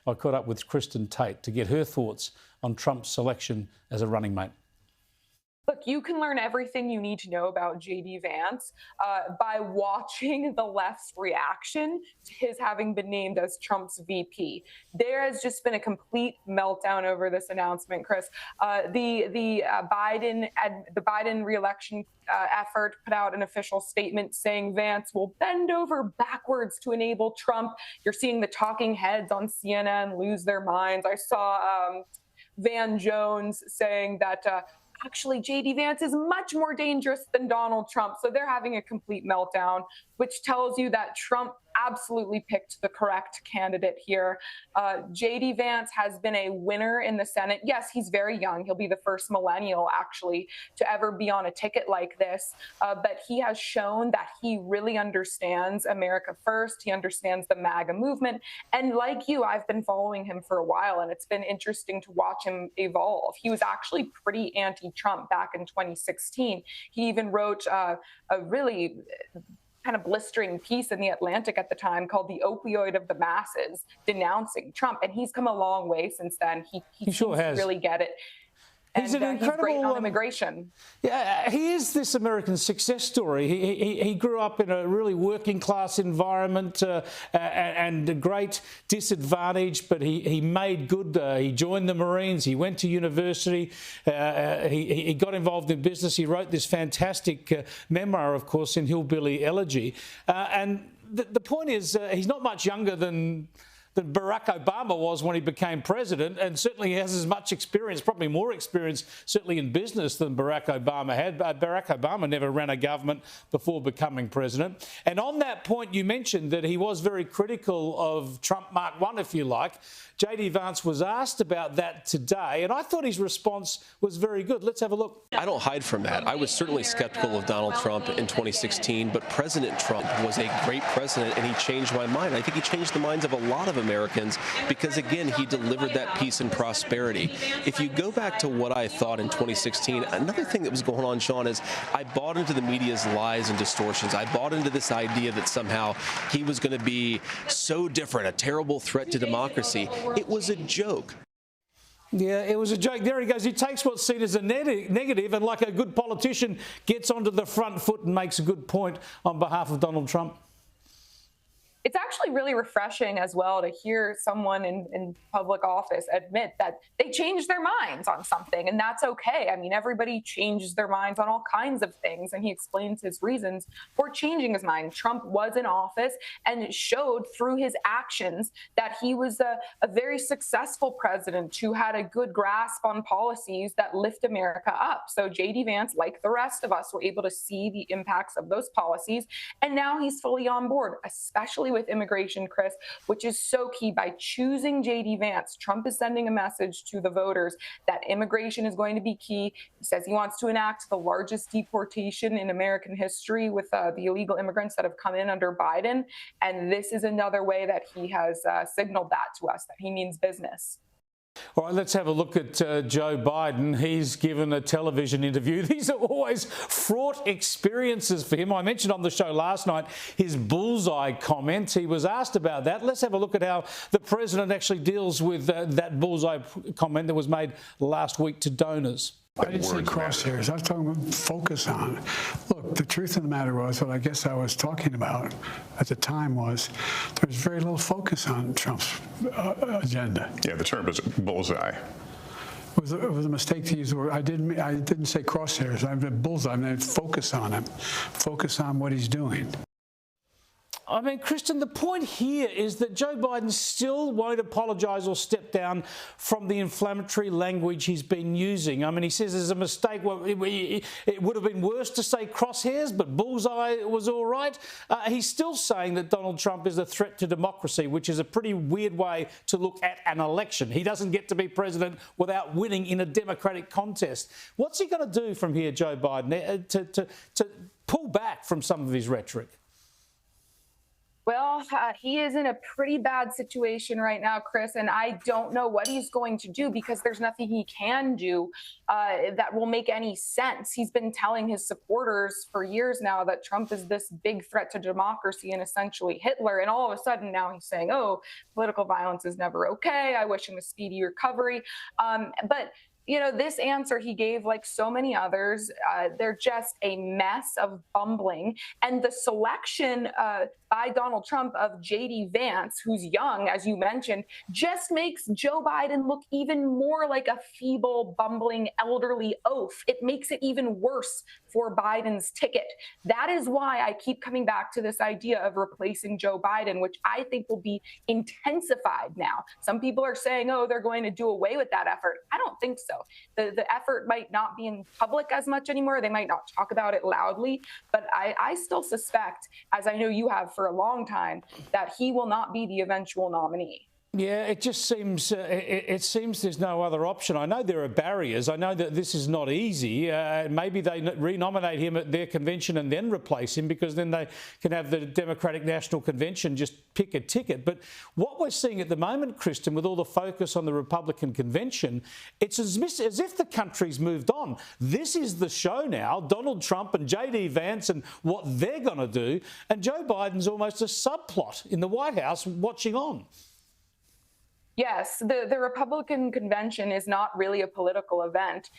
I caught up with Kristin Tate to get her thoughts on Trump's selection as a running mate. Look, you can learn everything you need to know about JD Vance by watching the left's reaction to his having been named as Trump's VP. There has just been a complete meltdown over this announcement, Chris. The Biden re-election effort put out an official statement saying Vance will bend over backwards to enable Trump. You're seeing the talking heads on CNN lose their minds. I saw Van Jones saying that actually, JD Vance is much more dangerous than Donald Trump. So they're having a complete meltdown, which tells you that Trump absolutely picked the correct candidate here. JD Vance has been a winner in the Senate. Yes, he's very young. He'll be the first millennial, actually, to ever be on a ticket like this. But he has shown that he really understands America first. He understands the MAGA movement. And like you, I've been following him for a while, and it's been interesting to watch him evolve. He was actually pretty anti-Trump back in 2016. He even wrote a really kind of blistering piece in The Atlantic at the time called "The Opioid of the Masses," denouncing Trump. And he's come a long way since then. He sure has. Really get it. He's an incredible, he's great on immigration. Yeah, he is this American success story. He grew up in a really working class environment and a great disadvantage, but he made good. He joined the Marines. He went to university. He got involved in business. He wrote this fantastic memoir, of course, in Hillbilly Elegy. And the point is, he's not much younger than Barack Obama was when he became president, and certainly he has as much experience, probably more experience, certainly in business than Barack Obama had. Barack Obama never ran a government before becoming president. And on that point, you mentioned that he was very critical of Trump Mark I, if you like. JD Vance was asked about that today, and I thought his response was very good. Let's have a look. I don't hide from that. I was certainly skeptical of Donald Trump in 2016, but President Trump was a great president, and he changed my mind. I think he changed the minds of a lot of Americans because, again, he delivered that peace and prosperity. If you go back to what I thought in 2016, another thing that was going on, Sean, is I bought into the media's lies and distortions. I bought into this idea that somehow he was going to be so different, a terrible threat to democracy. It was a joke. Yeah, it was a joke. There he goes. He takes what's seen as a negative and, like a good politician, gets onto the front foot and makes a good point on behalf of Donald Trump. It's actually really refreshing as well to hear someone in public office admit that they changed their minds on something, and that's okay. I mean, everybody changes their minds on all kinds of things, and he explains his reasons for changing his mind. Trump was in office and showed through his actions that he was a very successful president who had a good grasp on policies that lift America up. So JD Vance, like the rest of us, were able to see the impacts of those policies, and now he's fully on board, especially with immigration, Chris, which is so key. By choosing JD Vance, Trump is sending a message to the voters that immigration is going to be key. He says he wants to enact the largest deportation in American history with the illegal immigrants that have come in under Biden. And this is another way that he has signaled that to us, that he means business. All right, let's have a look at Joe Biden. He's given a television interview. These are always fraught experiences for him. I mentioned on the show last night his bullseye comment. He was asked about that. Let's have a look at how the president actually deals with that bullseye comment that was made last week to donors. I didn't say crosshairs. I was talking about focus on. Look, the truth of the matter was, what I guess I was talking about at the time was there was very little focus on Trump's agenda. Yeah, the term is bullseye. It was a mistake to use the word. I didn't say crosshairs. I meant bullseye. I meant focus on him. Focus on what he's doing. I mean, Kristin, the point here is that Joe Biden still won't apologise or step down from the inflammatory language he's been using. I mean, he says there's a mistake. Well, it would have been worse to say crosshairs, but bullseye was all right. He's still saying that Donald Trump is a threat to democracy, which is a pretty weird way to look at an election. He doesn't get to be president without winning in a democratic contest. What's he going to do from here, Joe Biden, to pull back from some of his rhetoric? Well, he is in a pretty bad situation right now, Chris, and I don't know what he's going to do because there's nothing he can do that will make any sense. He's been telling his supporters for years now that Trump is this big threat to democracy and essentially Hitler. And all of a sudden now he's saying, oh, political violence is never okay. I wish him a speedy recovery. But you know, this answer he gave, like so many others, they're just a mess of bumbling. And the selection by Donald Trump of JD Vance, who's young, as you mentioned, just makes Joe Biden look even more like a feeble, bumbling, elderly oaf. It makes it even worse for Biden's ticket. That is why I keep coming back to this idea of replacing Joe Biden, which I think will be intensified now. Some people are saying, oh, they're going to do away with that effort. I don't think so. The effort might not be in public as much anymore. They might not talk about it loudly, but I still suspect, as I know you have for a long time, that he will not be the eventual nominee. Yeah, it just seems it seems there's no other option. I know there are barriers. I know that this is not easy. Maybe they renominate him at their convention and then replace him, because then they can have the Democratic National Convention just pick a ticket. But what we're seeing at the moment, Kristin, with all the focus on the Republican convention, it's as if the country's moved on. This is the show now, Donald Trump and JD Vance and what they're going to do. And Joe Biden's almost a subplot in the White House watching on. Yes, the Republican convention is not really a political event.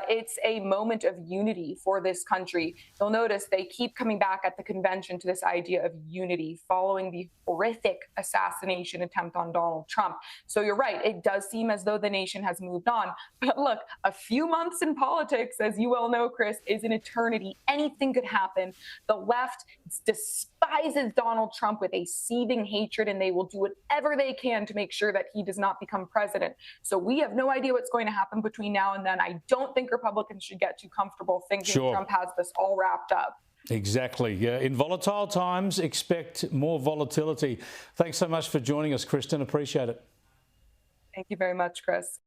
It's a moment of unity for this country. You'll notice they keep coming back at the convention to this idea of unity following the horrific assassination attempt on Donald Trump. So you're right, it does seem as though the nation has moved on. But look, a few months in politics, as you well know, Chris, is an eternity. Anything could happen. The left despises Donald Trump with a seething hatred, and they will do whatever they can to make sure that he does not become president. So we have no idea what's going to happen between now and then. I don't think Republicans should get too comfortable thinking Trump has this all wrapped up. Exactly. In volatile times, expect more volatility. Thanks so much for joining us, Kristin. Appreciate it. Thank you very much, Chris.